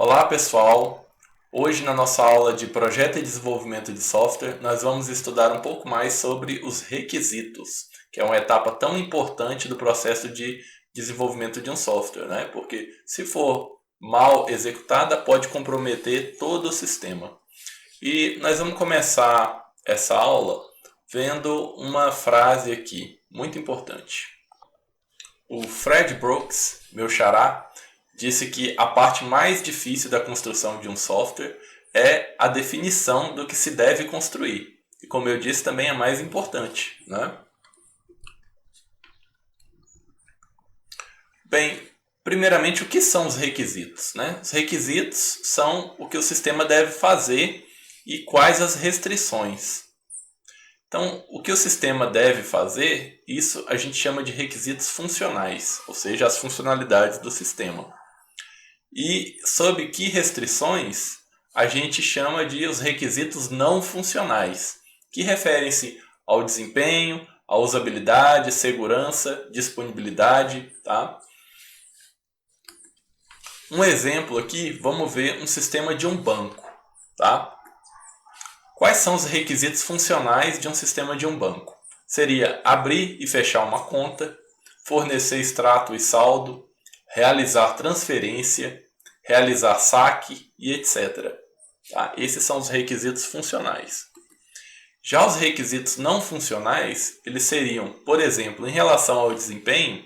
Olá pessoal, hoje na nossa aula de Projeto e Desenvolvimento de Software nós vamos estudar um pouco mais sobre os requisitos, que é uma etapa tão importante do processo de desenvolvimento de um software, né? Porque se for mal executada pode comprometer todo o sistema. E nós vamos começar essa aula vendo uma frase aqui, muito importante. O Fred Brooks, meu xará, disse que a parte mais difícil da construção de um software é a definição do que se deve construir. E como eu disse, também é mais importante, né? Bem, primeiramente, o que são os requisitos, né? Os requisitos são o que o sistema deve fazer e quais as restrições. Então, o que o sistema deve fazer, isso a gente chama de requisitos funcionais, ou seja, as funcionalidades do sistema. E sob que restrições a gente chama de os requisitos não funcionais, que referem-se ao desempenho, à usabilidade, segurança, disponibilidade, tá? Um exemplo aqui, vamos ver um sistema de um banco, tá? Quais são os requisitos funcionais de um sistema de um banco? Seria abrir e fechar uma conta, fornecer extrato e saldo, realizar transferência, realizar saque e etc. Tá? Esses são os requisitos funcionais. Já os requisitos não funcionais, eles seriam, por exemplo, em relação ao desempenho,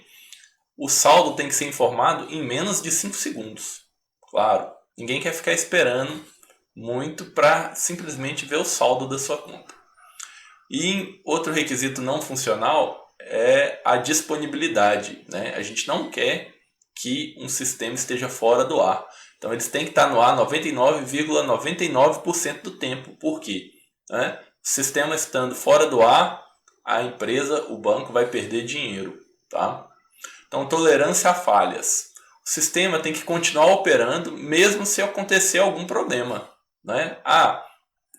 o saldo tem que ser informado em menos de 5 segundos. Claro, ninguém quer ficar esperando muito para simplesmente ver o saldo da sua conta. E outro requisito não funcional é a disponibilidade, né? A gente não quer que um sistema esteja fora do ar. Então eles têm que estar no ar 99,99% do tempo. Por quê? Né? O sistema estando fora do ar, a empresa, o banco vai perder dinheiro. Tá? Então, tolerância a falhas. O sistema tem que continuar operando mesmo se acontecer algum problema. Né? A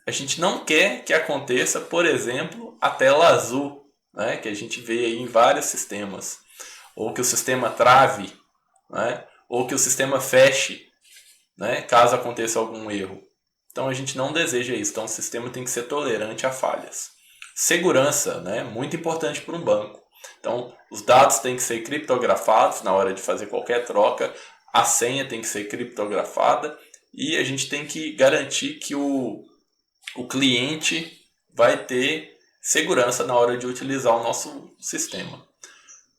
gente não quer que aconteça, por exemplo, a tela azul, né? Que a gente vê aí em vários sistemas. Ou que o sistema trave, né? Ou que o sistema feche, né? Caso aconteça algum erro. Então a gente não deseja isso. Então o sistema tem que ser tolerante a falhas. Segurança, né? Muito importante para um banco. Então os dados têm que ser criptografados na hora de fazer qualquer troca. A senha tem que ser criptografada. E a gente tem que garantir que o cliente vai ter segurança na hora de utilizar o nosso sistema.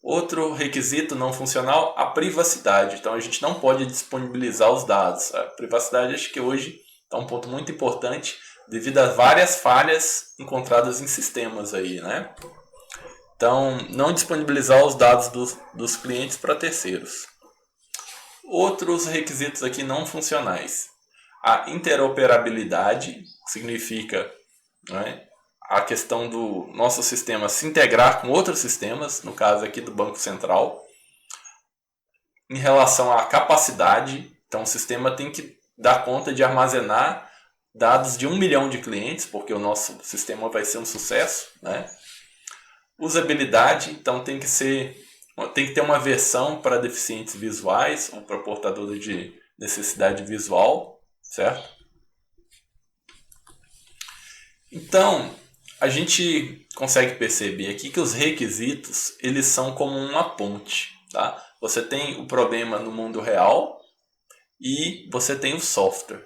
Outro requisito não funcional, a privacidade. Então a gente não pode disponibilizar os dados. A privacidade acho que hoje é um ponto muito importante devido a várias falhas encontradas em sistemas aí, né? Então, não disponibilizar os dados dos clientes para terceiros. Outros requisitos aqui não funcionais. A interoperabilidade significa, né, a questão do nosso sistema se integrar com outros sistemas, no caso aqui do Banco Central. Em relação à capacidade, então o sistema tem que dar conta de armazenar dados de 1 milhão de clientes, porque o nosso sistema vai ser um sucesso, né? Usabilidade, então tem que ter uma versão para deficientes visuais ou para portadores de necessidade visual, certo? Então, a gente consegue perceber aqui que os requisitos, eles são como uma ponte, tá? Você tem o problema no mundo real e você tem o software,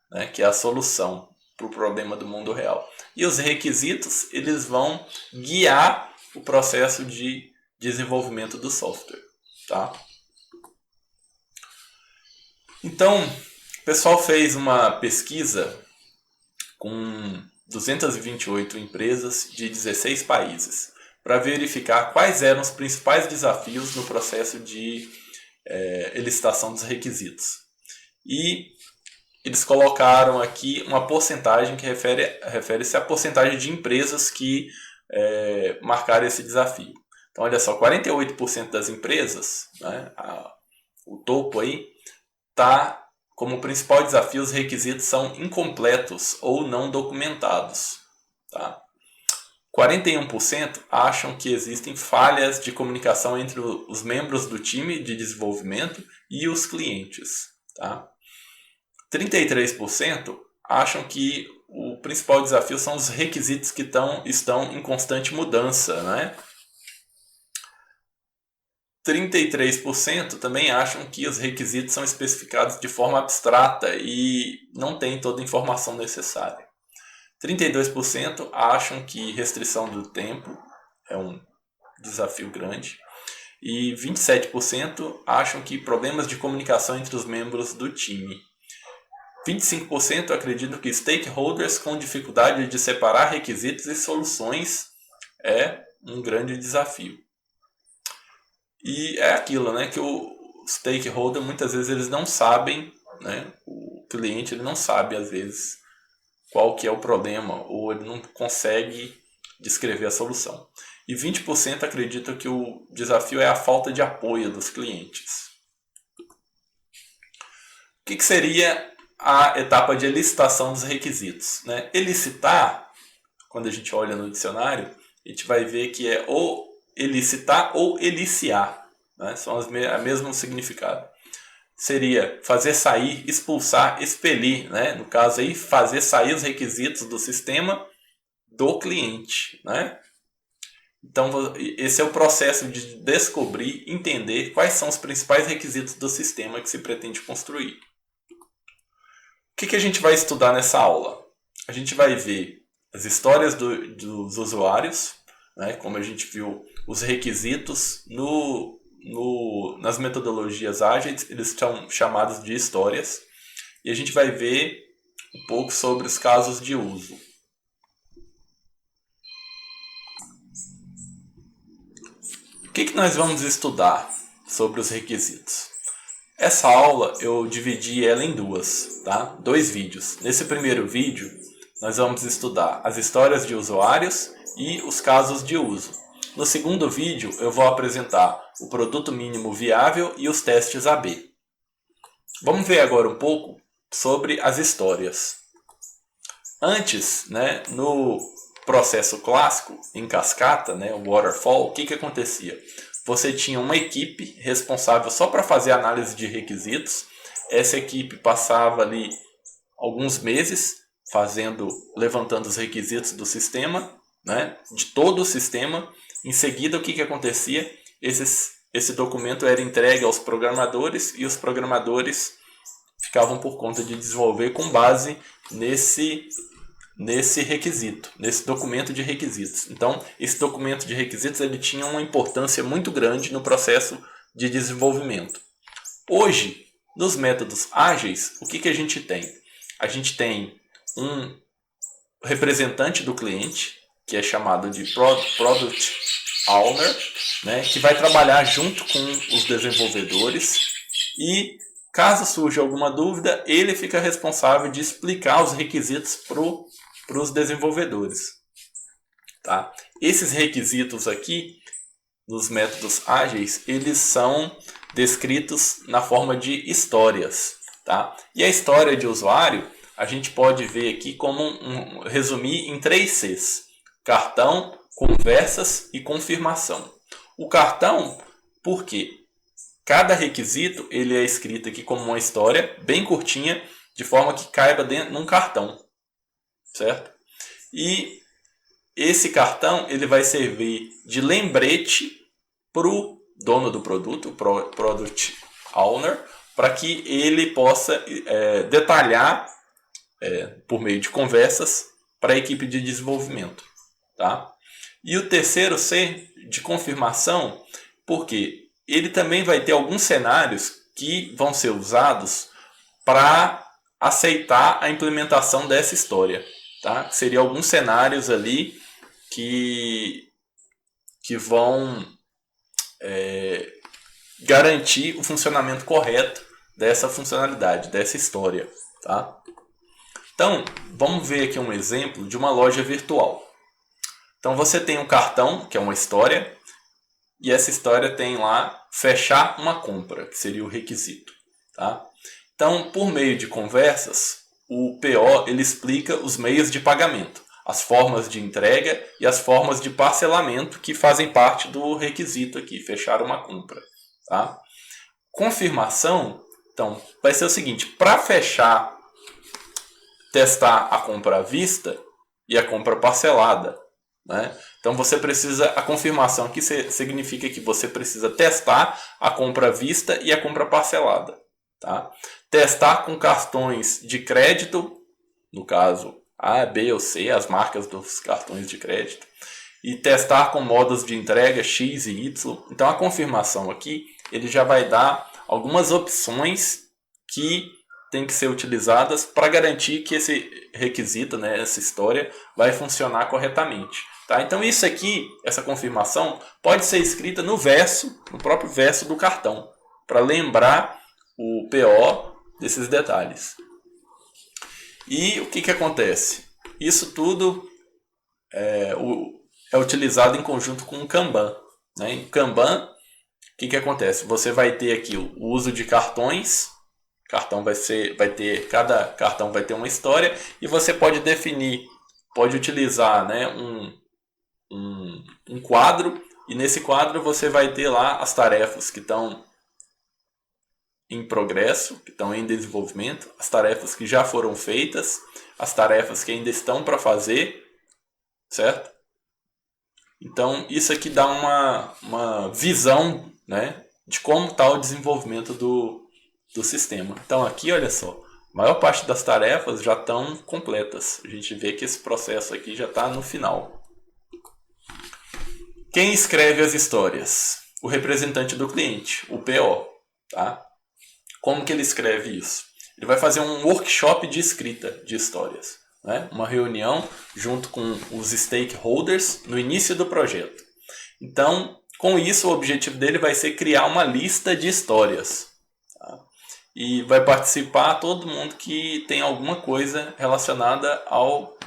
né, que é a solução para o problema do mundo real. E os requisitos, eles vão guiar o processo de desenvolvimento do software, tá? Então, o pessoal fez uma pesquisa com 228 empresas de 16 países para verificar quais eram os principais desafios no processo de elicitação dos requisitos. E eles colocaram aqui uma porcentagem que refere-se à porcentagem de empresas que marcaram esse desafio. Então, olha só, 48% das empresas, né, o topo aí, está como principal desafio, os requisitos são incompletos ou não documentados. Tá? 41% acham que existem falhas de comunicação entre os membros do time de desenvolvimento e os clientes. Tá? 33% acham que o principal desafio são os requisitos que estão em constante mudança, né? 33% também acham que os requisitos são especificados de forma abstrata e não tem toda a informação necessária. 32% acham que restrição do tempo é um desafio grande. E 27% acham que problemas de comunicação entre os membros do time. 25% acreditam que stakeholders com dificuldade de separar requisitos e soluções é um grande desafio. E é aquilo, né, que o stakeholder muitas vezes eles não sabem, né, o cliente ele não sabe às vezes qual que é o problema ou ele não consegue descrever a solução. E 20% acreditam que o desafio é a falta de apoio dos clientes. O que seria a etapa de elicitação dos requisitos, né? Elicitar, quando a gente olha no dicionário, a gente vai ver que é ou elicitar ou eliciar, né? São o mesmo significado. Seria fazer sair, expulsar, expelir, né? No caso aí, fazer sair os requisitos do sistema do cliente, né? Então, esse é o processo de descobrir, entender quais são os principais requisitos do sistema que se pretende construir. O que a gente vai estudar nessa aula? A gente vai ver as histórias dos usuários, né? Como a gente viu, os requisitos nas metodologias ágeis, eles são chamados de histórias. E a gente vai ver um pouco sobre os casos de uso. O que nós vamos estudar sobre os requisitos? Essa aula eu dividi ela em duas, tá? 2 vídeos. Nesse primeiro vídeo, nós vamos estudar as histórias de usuários e os casos de uso. No segundo vídeo, eu vou apresentar o produto mínimo viável e os testes AB. Vamos ver agora um pouco sobre as histórias. Antes, né, no processo clássico, em cascata, né, o waterfall, o que acontecia? Você tinha uma equipe responsável só para fazer análise de requisitos. Essa equipe passava ali alguns meses levantando os requisitos do sistema, né, de todo o sistema. Em seguida, o que acontecia? Esse documento era entregue aos programadores e os programadores ficavam por conta de desenvolver com base nesse requisito, nesse documento de requisitos. Então, esse documento de requisitos ele tinha uma importância muito grande no processo de desenvolvimento. Hoje, nos métodos ágeis, o que a gente tem? A gente tem um representante do cliente, que é chamado de Product Owner, né, que vai trabalhar junto com os desenvolvedores e, caso surja alguma dúvida, ele fica responsável de explicar os requisitos para os desenvolvedores. Tá? Esses requisitos aqui, nos métodos ágeis, eles são descritos na forma de histórias. Tá? E a história de usuário, a gente pode ver aqui como resumir em 3 Cs. Cartão, conversas e confirmação. O cartão, por quê? Cada requisito ele é escrito aqui como uma história bem curtinha, de forma que caiba dentro de um cartão. Certo? E esse cartão ele vai servir de lembrete para o dono do produto, o Product Owner, para que ele possa detalhar por meio de conversas para a equipe de desenvolvimento. Tá? E o terceiro C, de confirmação, porque ele também vai ter alguns cenários que vão ser usados para aceitar a implementação dessa história. Tá? Seriam alguns cenários ali que vão garantir o funcionamento correto dessa funcionalidade, dessa história. Tá? Então, vamos ver aqui um exemplo de uma loja virtual. Então, você tem um cartão, que é uma história, e essa história tem lá fechar uma compra, que seria o requisito. Tá? Então, por meio de conversas, o PO ele explica os meios de pagamento, as formas de entrega e as formas de parcelamento que fazem parte do requisito aqui, fechar uma compra. Tá? Confirmação, então, vai ser o seguinte, para fechar testar a compra à vista e a compra parcelada, né? Então você precisa, a confirmação aqui significa que você precisa testar a compra à vista e a compra parcelada, tá? Testar com cartões de crédito, no caso A, B ou C, as marcas dos cartões de crédito, e testar com modos de entrega X e Y. Então a confirmação aqui, ele já vai dar algumas opções que tem que ser utilizadas para garantir que esse requisito, né, essa história, vai funcionar corretamente. Tá? Então isso aqui, essa confirmação, pode ser escrita no verso, no próprio verso do cartão, para lembrar o PO desses detalhes. E o que acontece? Isso tudo é utilizado em conjunto com o Kanban. Né? Em Kanban, o que acontece? Você vai ter aqui o uso de cartões. Cada cartão vai ter uma história e você pode definir, pode utilizar, né, um quadro, e nesse quadro você vai ter lá as tarefas que estão em progresso, que estão em desenvolvimento, as tarefas que já foram feitas, as tarefas que ainda estão para fazer, certo? Então isso aqui dá uma visão, né, de como está o desenvolvimento do sistema. Então aqui, olha só, a maior parte das tarefas já estão completas. A gente vê que esse processo aqui já está no final. Quem escreve as histórias? O representante do cliente, o PO. Tá? Como que ele escreve isso? Ele vai fazer um workshop de escrita de histórias. Né? Uma reunião junto com os stakeholders no início do projeto. Então, com isso, o objetivo dele vai ser criar uma lista de histórias. E vai participar todo mundo que tem alguma coisa relacionada ao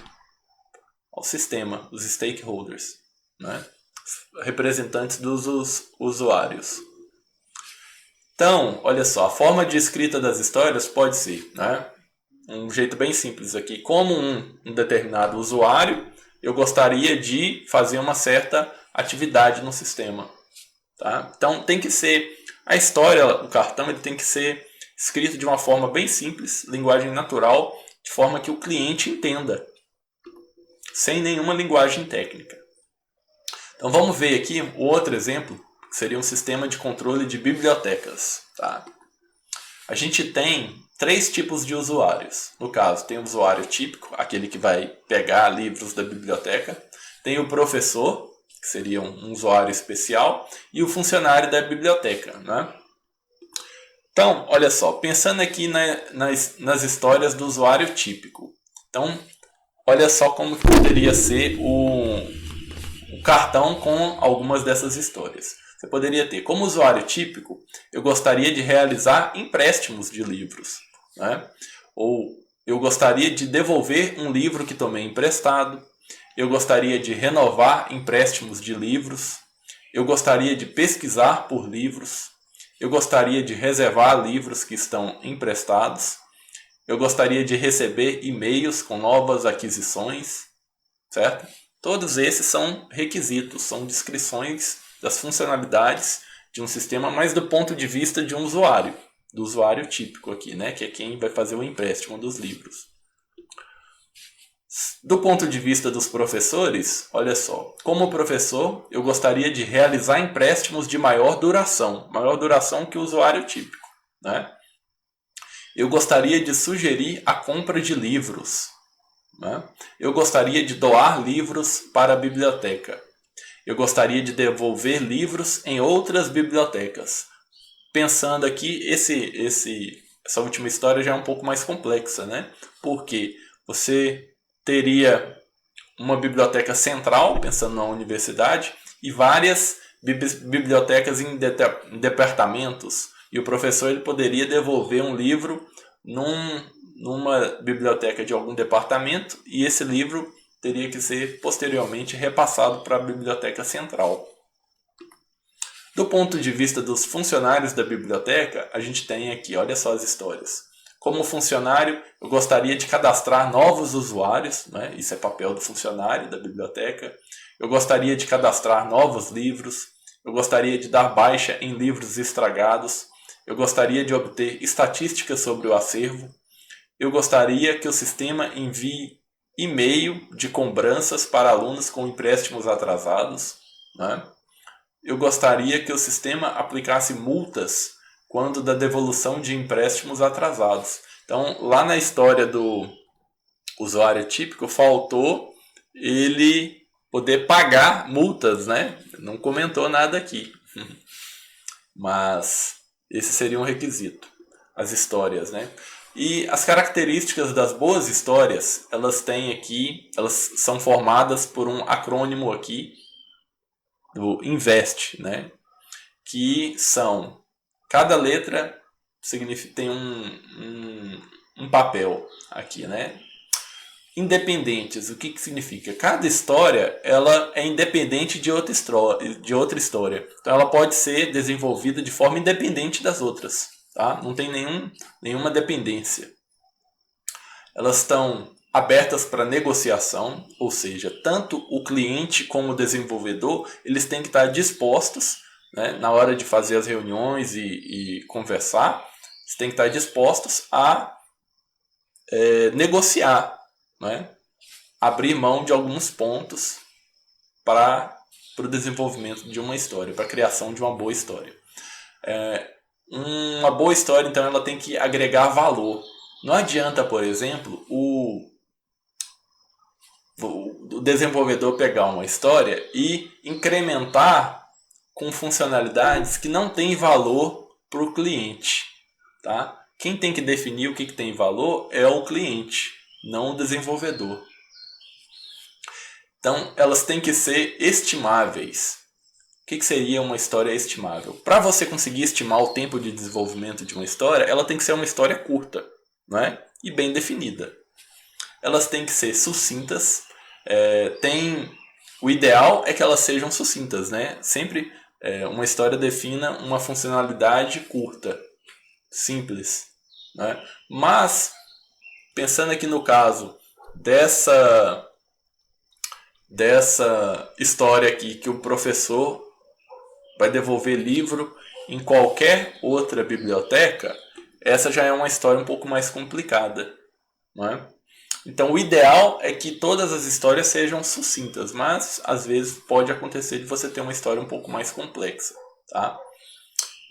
sistema, os stakeholders, né? Representantes dos usuários. Então, olha só, a forma de escrita das histórias pode ser, né, um jeito bem simples aqui. Como um determinado usuário, eu gostaria de fazer uma certa atividade no sistema. Tá? Então, tem que ser a história, o cartão, ele tem que ser escrito de uma forma bem simples, linguagem natural, de forma que o cliente entenda, sem nenhuma linguagem técnica. Então vamos ver aqui o outro exemplo, que seria um sistema de controle de bibliotecas. Tá? A gente tem 3 tipos de usuários. No caso, tem o usuário típico, aquele que vai pegar livros da biblioteca, tem o professor, que seria um usuário especial, e o funcionário da biblioteca, né? Então, olha só, pensando aqui nas histórias do usuário típico. Então, olha só como que poderia ser o cartão com algumas dessas histórias. Você poderia ter, como usuário típico, eu gostaria de realizar empréstimos de livros. Né? Ou eu gostaria de devolver um livro que tomei emprestado. Eu gostaria de renovar empréstimos de livros. Eu gostaria de pesquisar por livros. Eu gostaria de reservar livros que estão emprestados. Eu gostaria de receber e-mails com novas aquisições, certo? Todos esses são requisitos, são descrições das funcionalidades de um sistema, mas do ponto de vista de um usuário, do usuário típico aqui, né? Que é quem vai fazer o empréstimo dos livros. Do ponto de vista dos professores, olha só, como professor, eu gostaria de realizar empréstimos de maior duração que o usuário típico, né? Eu gostaria de sugerir a compra de livros, né? Eu gostaria de doar livros para a biblioteca. Eu gostaria de devolver livros em outras bibliotecas. Pensando aqui, essa última história já é um pouco mais complexa, né? Porque você teria uma biblioteca central, pensando na universidade, e várias bibliotecas em departamentos. E o professor ele poderia devolver um livro numa biblioteca de algum departamento, e esse livro teria que ser posteriormente repassado para a biblioteca central. Do ponto de vista dos funcionários da biblioteca, a gente tem aqui, olha só as histórias. Como funcionário, eu gostaria de cadastrar novos usuários, né? Isso é papel do funcionário da biblioteca. Eu gostaria de cadastrar novos livros. Eu gostaria de dar baixa em livros estragados. Eu gostaria de obter estatísticas sobre o acervo. eu gostaria que o sistema envie e-mail de cobranças para alunos com empréstimos atrasados, né? Eu gostaria que o sistema aplicasse multas quando da devolução de empréstimos atrasados. Então, lá na história do usuário típico, faltou ele poder pagar multas, né? Não comentou nada aqui. Mas esse seria um requisito. As histórias, né? E as características das boas histórias, elas são formadas por um acrônimo aqui, do INVEST, né? Que são, cada letra tem um papel aqui, né? Independentes, o que significa? Cada história ela é independente de outra história. Então ela pode ser desenvolvida de forma independente das outras. Tá? Não tem nenhuma dependência. Elas estão abertas para negociação, ou seja, tanto o cliente como o desenvolvedor eles têm que estar dispostos, né, na hora de fazer as reuniões e conversar, eles têm que estar dispostos a negociar, né? Abrir mão de alguns pontos para o desenvolvimento de uma história, para a criação de uma boa história. Uma boa história, então, ela tem que agregar valor. Não adianta, por exemplo, o desenvolvedor pegar uma história e incrementar com funcionalidades que não têm valor para o cliente. Tá? Quem tem que definir o que tem valor é o cliente, não o desenvolvedor. Então, elas têm que ser estimáveis. O que seria uma história estimável? Para você conseguir estimar o tempo de desenvolvimento de uma história, ela tem que ser uma história curta, né? E bem definida. Elas têm que ser sucintas. O ideal é que elas sejam sucintas, né? Sempre uma história defina uma funcionalidade curta, simples, né? Mas, pensando aqui no caso dessa história aqui, que o professor vai devolver livro em qualquer outra biblioteca, essa já é uma história um pouco mais complicada, não é? Então o ideal é que todas as histórias sejam sucintas, mas às vezes pode acontecer de você ter uma história um pouco mais complexa, tá?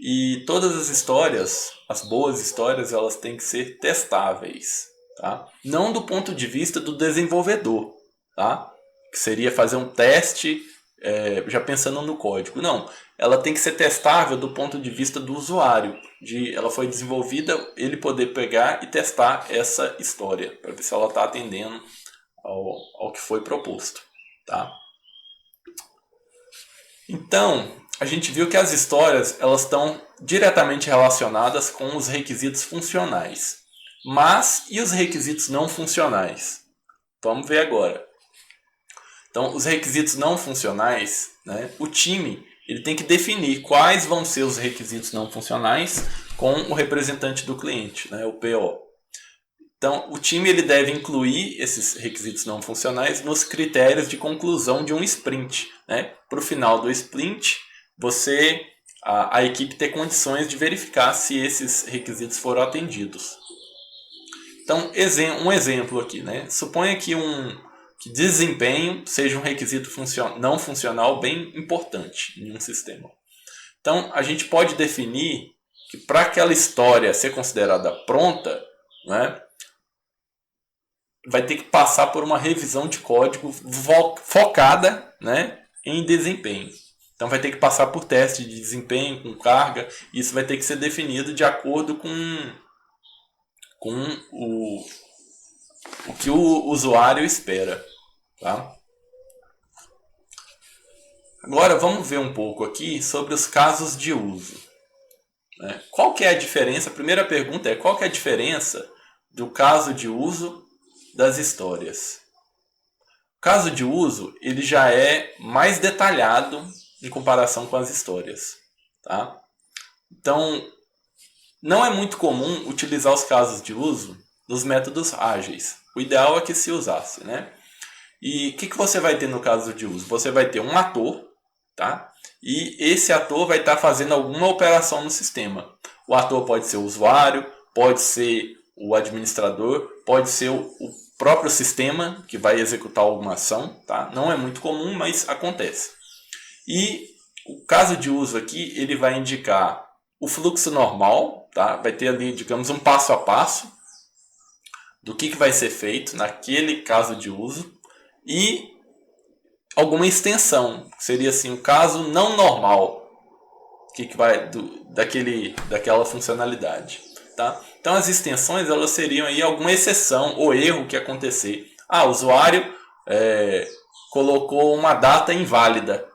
E todas as histórias, as boas histórias, elas têm que ser testáveis, tá? Não do ponto de vista do desenvolvedor, tá? Que seria fazer um teste já pensando no código. Não, ela tem que ser testável do ponto de vista do usuário. Ela foi desenvolvida, ele poder pegar e testar essa história, para ver se ela está atendendo ao que foi proposto. Tá? Então, a gente viu que as histórias elas estão diretamente relacionadas com os requisitos funcionais. Mas, e os requisitos não funcionais? Vamos ver agora. Então, os requisitos não funcionais, né, o time ele tem que definir quais vão ser os requisitos não funcionais com o representante do cliente, né, o PO. Então, o time ele deve incluir esses requisitos não funcionais nos critérios de conclusão de um sprint. Né? Para o final do sprint, a equipe ter condições de verificar se esses requisitos foram atendidos. Então, um exemplo aqui. Né? Suponha que que desempenho seja um requisito não funcional bem importante em um sistema. Então, a gente pode definir que para aquela história ser considerada pronta, né, vai ter que passar por uma revisão de código focada, né, em desempenho. Então, vai ter que passar por teste de desempenho com carga. E isso vai ter que ser definido de acordo com o que o usuário espera. Tá? Agora vamos ver um pouco aqui sobre os casos de uso. Qual que é a diferença? A primeira pergunta é: qual que é a diferença do caso de uso das histórias? O caso de uso ele já é mais detalhado em comparação com as histórias. Tá? Então, não é muito comum utilizar os casos de uso nos métodos ágeis. O ideal é que se usasse, né? E o que você vai ter no caso de uso? Você vai ter um ator, tá? E esse ator vai estar fazendo alguma operação no sistema. O ator pode ser o usuário, pode ser o administrador, pode ser o próprio sistema que vai executar alguma ação, tá? Não é muito comum, mas acontece. E o caso de uso aqui, ele vai indicar o fluxo normal, tá? Vai ter ali, digamos, um passo a passo do que vai ser feito naquele caso de uso e alguma extensão, seria assim, o caso não normal, que vai daquela funcionalidade, tá? Então as extensões, elas seriam aí alguma exceção ou erro que acontecer. O usuário colocou uma data inválida,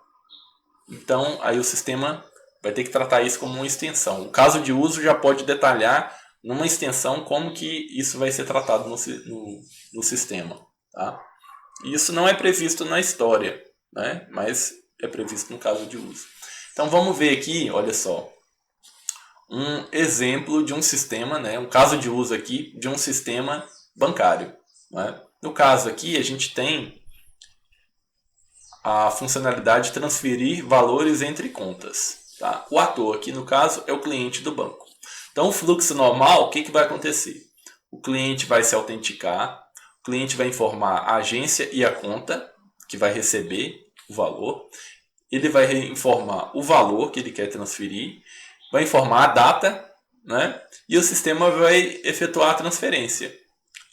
então aí o sistema vai ter que tratar isso como uma extensão. O caso de uso já pode detalhar numa extensão como que isso vai ser tratado no sistema, tá? Isso não é previsto na história, né? Mas é previsto no caso de uso. Então vamos ver aqui, olha só, um exemplo de um sistema, né? Um caso de uso aqui de um sistema bancário, né? No caso aqui a gente tem a funcionalidade de transferir valores entre contas, tá? O ator aqui no caso é o cliente do banco. Então o fluxo normal, o que vai acontecer? O cliente vai se autenticar, o cliente vai informar a agência e a conta que vai receber o valor, ele vai informar o valor que ele quer transferir, vai informar a data, né? E o sistema vai efetuar a transferência.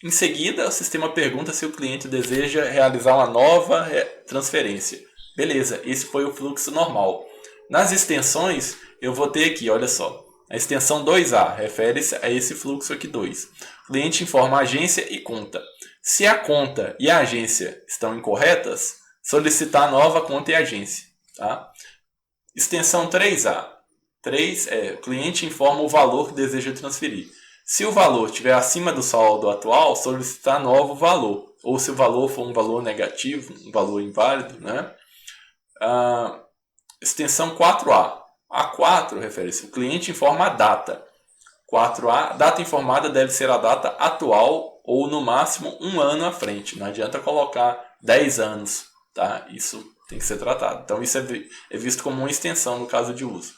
Em seguida, o sistema pergunta se o cliente deseja realizar uma nova transferência. Beleza, esse foi o fluxo normal. Nas extensões, eu vou ter aqui, olha só, a extensão 2A refere-se a esse fluxo aqui 2. O cliente informa a agência e conta. Se a conta e a agência estão incorretas, solicitar nova conta e agência. Tá? Extensão 3A. 3 o cliente informa o valor que deseja transferir. Se o valor estiver acima do saldo atual, solicitar novo valor. Ou se o valor for um valor negativo, um valor inválido, né? Extensão 4A. A 4 refere-se, o cliente informa a data. 4A, a data informada deve ser a data atual ou no máximo um ano à frente. Não adianta colocar 10 anos, tá? Isso tem que ser tratado. Então isso é visto como uma extensão no caso de uso.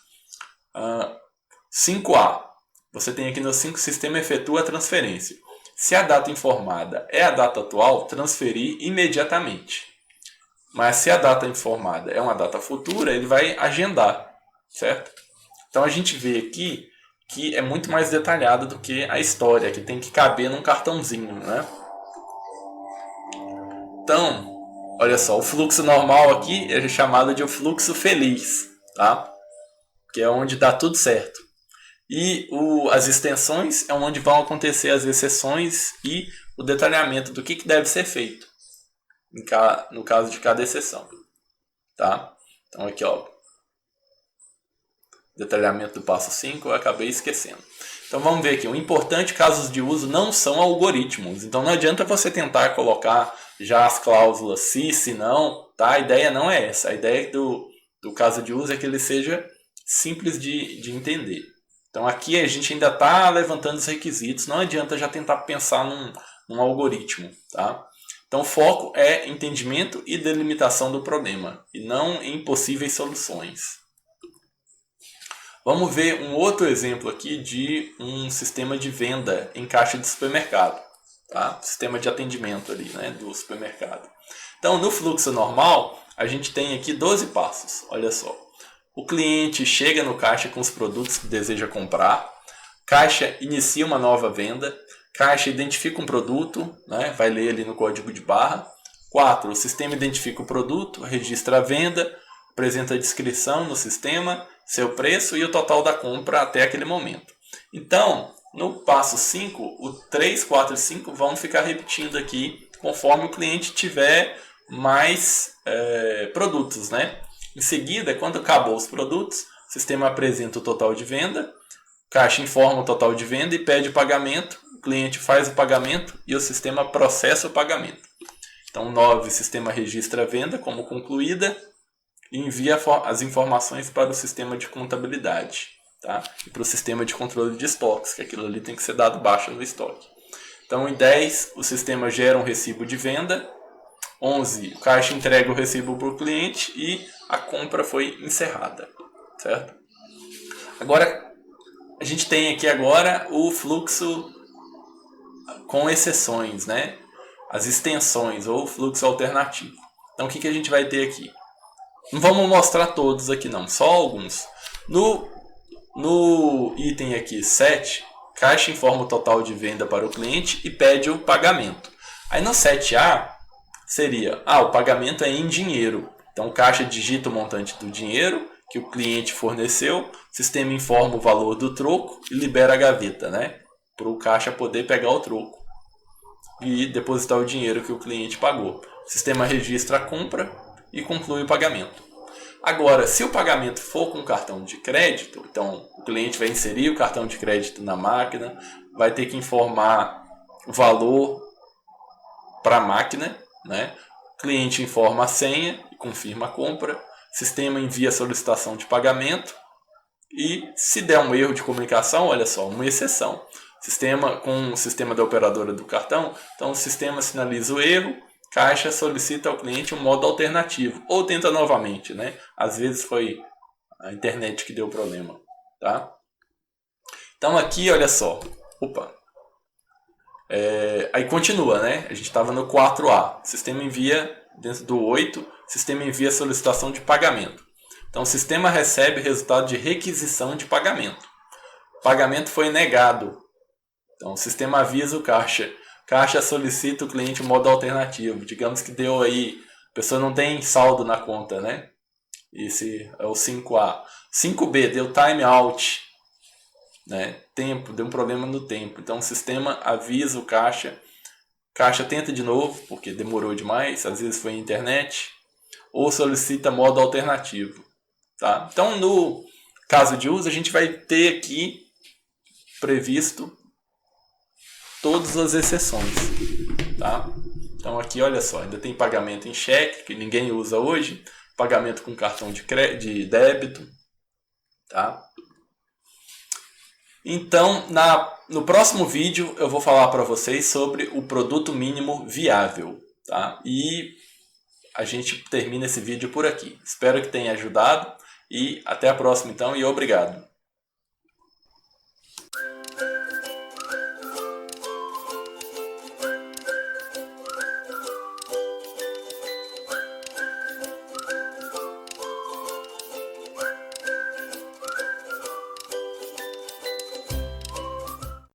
5A. Você tem aqui no 5, o sistema efetua a transferência. Se a data informada é a data atual, transferir imediatamente. Mas se a data informada é uma data futura, ele vai agendar, certo? Então a gente vê aqui que é muito mais detalhado do que a história, que tem que caber num cartãozinho, né? Então, olha só, o fluxo normal aqui é chamado de fluxo feliz, tá? Que é onde dá tudo certo. E as extensões é onde vão acontecer as exceções e o detalhamento do que deve ser feito no caso de cada exceção, tá? Então aqui, ó, detalhamento do passo 5, eu acabei esquecendo. Então vamos ver aqui, o importante, casos de uso não são algoritmos, então não adianta você tentar colocar já as cláusulas se não, tá? A ideia não é essa, a ideia do caso de uso é que ele seja simples de entender. Então aqui a gente ainda está levantando os requisitos, não adianta já tentar pensar num algoritmo, tá? Então o foco é entendimento e delimitação do problema, e não em possíveis soluções. Vamos ver um outro exemplo aqui de um sistema de venda em caixa de supermercado, tá? Sistema de atendimento ali, né, do supermercado. Então no fluxo normal, a gente tem aqui 12 passos, olha só. O cliente chega no caixa com os produtos que deseja comprar. Caixa inicia uma nova venda. Caixa identifica um produto, né? Vai ler ali no código de barra. 4. O sistema identifica o produto, registra a venda, apresenta a descrição no sistema, seu preço e o total da compra até aquele momento. Então, no passo 5, o 3, 4 e 5 vão ficar repetindo aqui conforme o cliente tiver mais produtos, né? Em seguida, quando acabou os produtos, o sistema apresenta o total de venda, o caixa informa o total de venda e pede o pagamento, o cliente faz o pagamento e o sistema processa o pagamento. Então, 9, o sistema registra a venda como concluída e envia as informações para o sistema de contabilidade, tá? E para o sistema de controle de estoques, que aquilo ali tem que ser dado baixa no estoque. Então, em 10, o sistema gera um recibo de venda. 11, o caixa entrega o recibo para o cliente e a compra foi encerrada, certo? Agora, a gente tem aqui agora o fluxo com exceções, né? As extensões ou fluxo alternativo. Então o que a gente vai ter aqui? Não vamos mostrar todos aqui não, só alguns. No item aqui 7, caixa informa o total de venda para o cliente e pede o pagamento. Aí no 7A seria, o pagamento é em dinheiro. Então caixa digita o montante do dinheiro que o cliente forneceu, o sistema informa o valor do troco e libera a gaveta, né? Para o caixa poder pegar o troco e depositar o dinheiro que o cliente pagou. O sistema registra a compra e conclui o pagamento. Agora, se o pagamento for com cartão de crédito, então o cliente vai inserir o cartão de crédito na máquina, vai ter que informar o valor para a máquina, né? O cliente informa a senha e confirma a compra, o sistema envia a solicitação de pagamento e se der um erro de comunicação, olha só, uma exceção. Com o sistema da operadora do cartão, então o sistema sinaliza o erro, caixa solicita ao cliente um modo alternativo ou tenta novamente, né? Às vezes foi a internet que deu problema, tá? Então aqui, olha só, aí continua, né? A gente estava no 4A, sistema envia, dentro do 8, sistema envia solicitação de pagamento. Então o sistema recebe o resultado de requisição de pagamento. O pagamento foi negado. Então o sistema avisa o caixa. Caixa solicita o cliente um modo alternativo. Digamos que deu aí, a pessoa não tem saldo na conta, né? Esse é o 5A. 5B, deu time out, né? Tempo, deu um problema no tempo. Então o sistema avisa o caixa. Caixa tenta de novo, porque demorou demais, às vezes foi a internet. Ou solicita modo alternativo. Tá? Então no caso de uso a gente vai ter aqui previsto todas as exceções, tá? Então aqui olha só, ainda tem pagamento em cheque, que ninguém usa hoje, pagamento com cartão de débito, tá? Então no próximo vídeo eu vou falar para vocês sobre o produto mínimo viável, tá? E a gente termina esse vídeo por aqui. Espero que tenha ajudado e até a próxima então e obrigado.